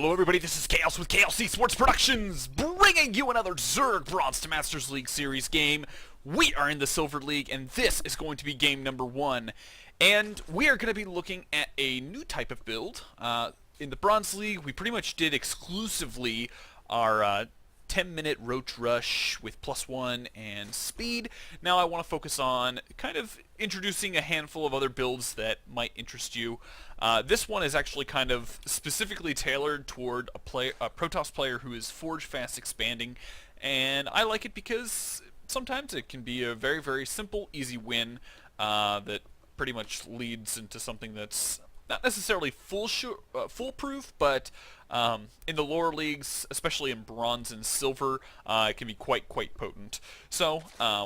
Hello everybody, this is Chaos with KLC Sports Productions, bringing you another Zerg Bronze to Masters League Series game. We are in the Silver League, and this is going to be game number 1. And we are going to be looking at a new type of build. In the Bronze League, we pretty much did exclusively our 10-minute Roach Rush with +1 and speed. Now I want to focus on kind of introducing a handful of other builds that might interest you. This one is actually kind of specifically tailored toward a Protoss player who is Forge Fast Expanding, and I like it because sometimes it can be a very, very simple, easy win that pretty much leads into something that's not necessarily foolproof, but in the lower leagues, especially in bronze and silver, it can be quite potent. So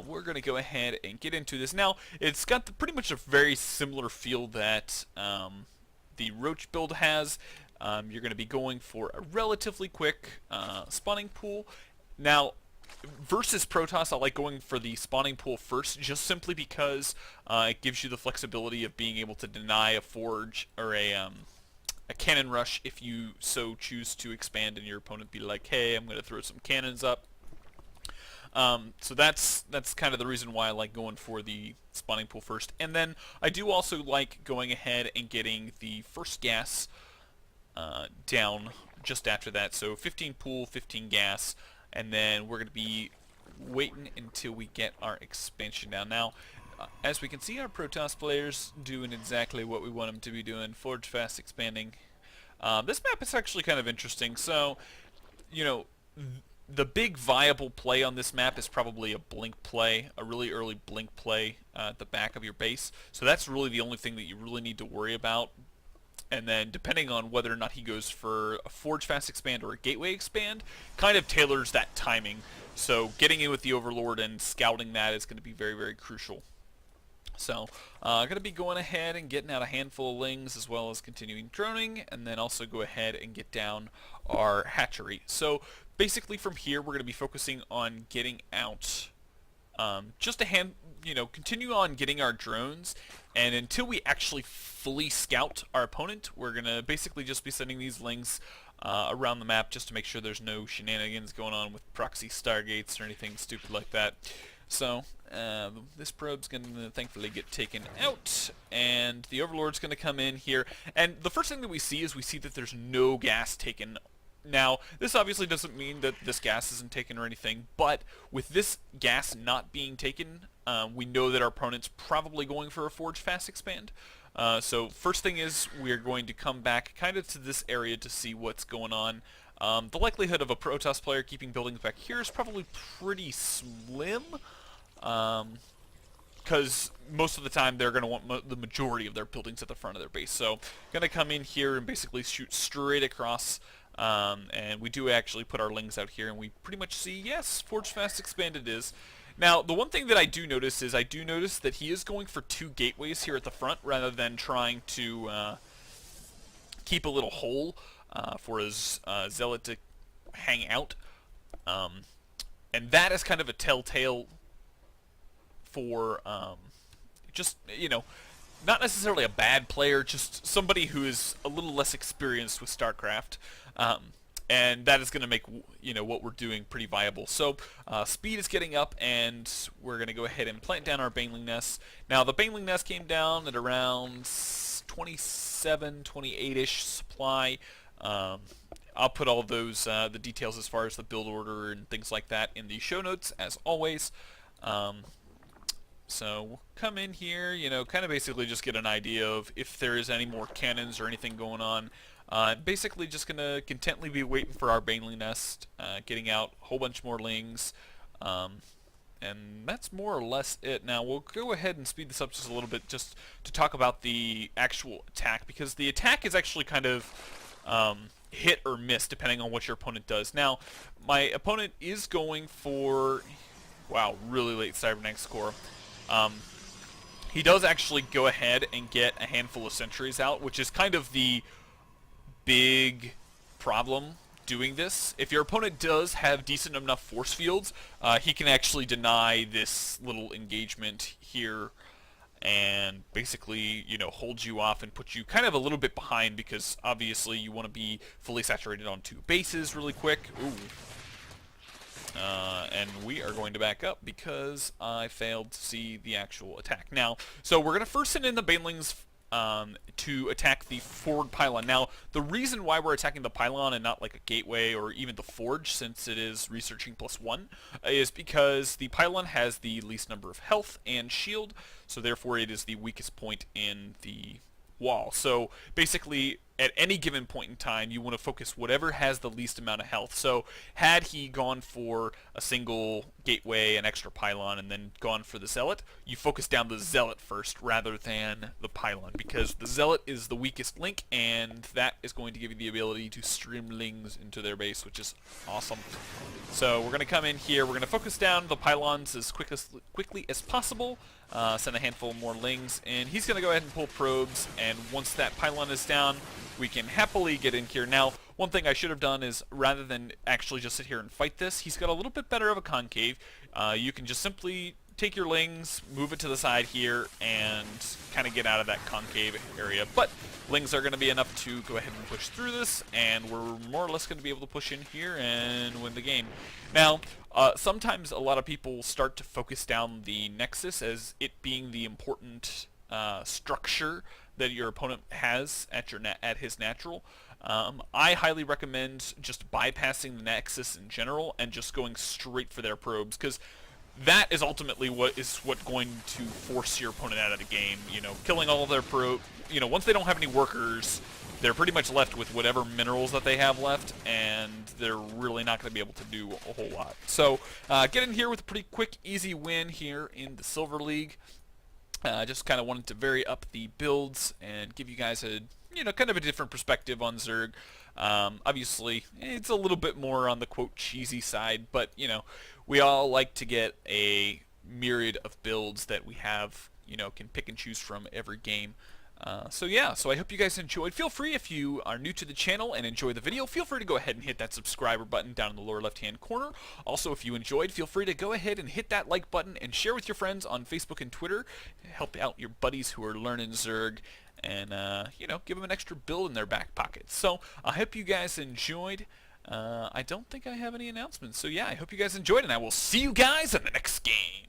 we're going to go ahead and get into this. Now, it's got pretty much a very similar feel that the Roach build has. You're going to be going for a relatively quick spawning pool. Now, versus Protoss, I like going for the spawning pool first, just simply because it gives you the flexibility of being able to deny a forge or a cannon rush if you so choose to expand and your opponent be like, hey, I'm going to throw some cannons up. So that's kind of the reason why I like going for the spawning pool first. And then I do also like going ahead and getting the first gas down just after that. So 15 pool, 15 gas. And then we're going to be waiting until we get our expansion down. Now, as we can see, our Protoss players doing exactly what we want them to be doing. Forge Fast Expanding. This map is actually kind of interesting. So, you know, the big viable play on this map is probably a blink play, a really early blink play at the back of your base. So that's really the only thing that you really need to worry about. And then depending on whether or not he goes for a Forge Fast Expand or a Gateway Expand, kind of tailors that timing. So getting in with the Overlord and scouting that is going to be very, very crucial. So I'm going to be going ahead and getting out a handful of lings as well as continuing droning, and then also go ahead and get down our hatchery. So basically from here we're going to be focusing on getting out just continue on getting our drones, and until we actually fully scout our opponent, we're going to basically just be sending these lings around the map just to make sure there's no shenanigans going on with proxy stargates or anything stupid like that. So this probe's going to thankfully get taken out, and the Overlord's going to come in here, and the first thing that we see is that there's no gas taken. Now, this obviously doesn't mean that this gas isn't taken or anything, but with this gas not being taken, we know that our opponent's probably going for a Forge Fast Expand. So first thing is we're going to come back kind of to this area to see what's going on. The likelihood of a Protoss player keeping buildings back here is probably pretty slim, because most of the time they're going to want the majority of their buildings at the front of their base. So going to come in here and basically shoot straight across. And we do actually put our lings out here, and we pretty much see, yes, Forge Fast Expanded is. Now, the one thing that I do notice is that he is going for 2 gateways here at the front rather than trying to keep a little hole for his zealot to hang out. And that is kind of a telltale for just, not necessarily a bad player, just somebody who is a little less experienced with StarCraft, and that is going to make what we're doing pretty viable. So speed is getting up, and we're going to go ahead and plant down our Baneling Nest. Now the Baneling Nest came down at around 27, 28-ish supply. I'll put all those the details as far as the build order and things like that in the show notes as always. So we'll come in here, kind of basically just get an idea of if there is any more cannons or anything going on. Basically just going to contently be waiting for our Baneling Nest, getting out a whole bunch more lings, and that's more or less it. Now we'll go ahead and speed this up just a little bit just to talk about the actual attack, because the attack is actually kind of hit or miss depending on what your opponent does. Now my opponent is going for, wow, really late Cybernetics Core. He does actually go ahead and get a handful of sentries out, which is kind of the big problem doing this. If your opponent does have decent enough force fields, he can actually deny this little engagement here and basically, hold you off and put you kind of a little bit behind because obviously you want to be fully saturated on 2 bases really quick. Ooh. And we are going to back up because I failed to see the actual attack. Now, so we're going to first send in the banelings to attack the forward pylon. Now, the reason why we're attacking the pylon and not like a gateway or even the forge, since it is researching +1, is because the pylon has the least number of health and shield, so therefore it is the weakest point in the wall. So basically, at any given point in time, you want to focus whatever has the least amount of health. So had he gone for a single gateway, an extra pylon, and then gone for the zealot, you focus down the zealot first rather than the pylon, because the zealot is the weakest link, and that is going to give you the ability to stream lings into their base, which is awesome. So we're going to come in here, we're going to focus down the pylons as quickly as possible, send a handful more lings, and he's going to go ahead and pull probes, and once that pylon is down, we can happily get in here. Now, one thing I should have done is, rather than actually just sit here and fight this, he's got a little bit better of a concave. You can just simply take your lings, move it to the side here, and kind of get out of that concave area. But lings are going to be enough to go ahead and push through this, and we're more or less going to be able to push in here and win the game. Now, sometimes a lot of people start to focus down the Nexus as it being the important structure that your opponent has at his natural. I highly recommend just bypassing the Nexus in general and just going straight for their probes, because that is ultimately what's going to force your opponent out of the game. Killing all of their once they don't have any workers, they're pretty much left with whatever minerals that they have left, and they're really not going to be able to do a whole lot. So get in here with a pretty quick, easy win here in the Silver League. Just kind of wanted to vary up the builds and give you guys a kind of a different perspective on Zerg. Obviously, it's a little bit more on the quote cheesy side, but we all like to get a myriad of builds that we have, can pick and choose from every game. So yeah, so I hope you guys enjoyed. Feel free, if you are new to the channel and enjoy the video, feel free to go ahead and hit that subscriber button down in the lower left hand corner. Also, if you enjoyed, feel free to go ahead and hit that like button and share with your friends on Facebook and Twitter. Help out your buddies who are learning Zerg, and give them an extra build in their back pocket. So I hope you guys enjoyed. I don't think I have any announcements, so yeah, I hope you guys enjoyed, and I will see you guys in the next game.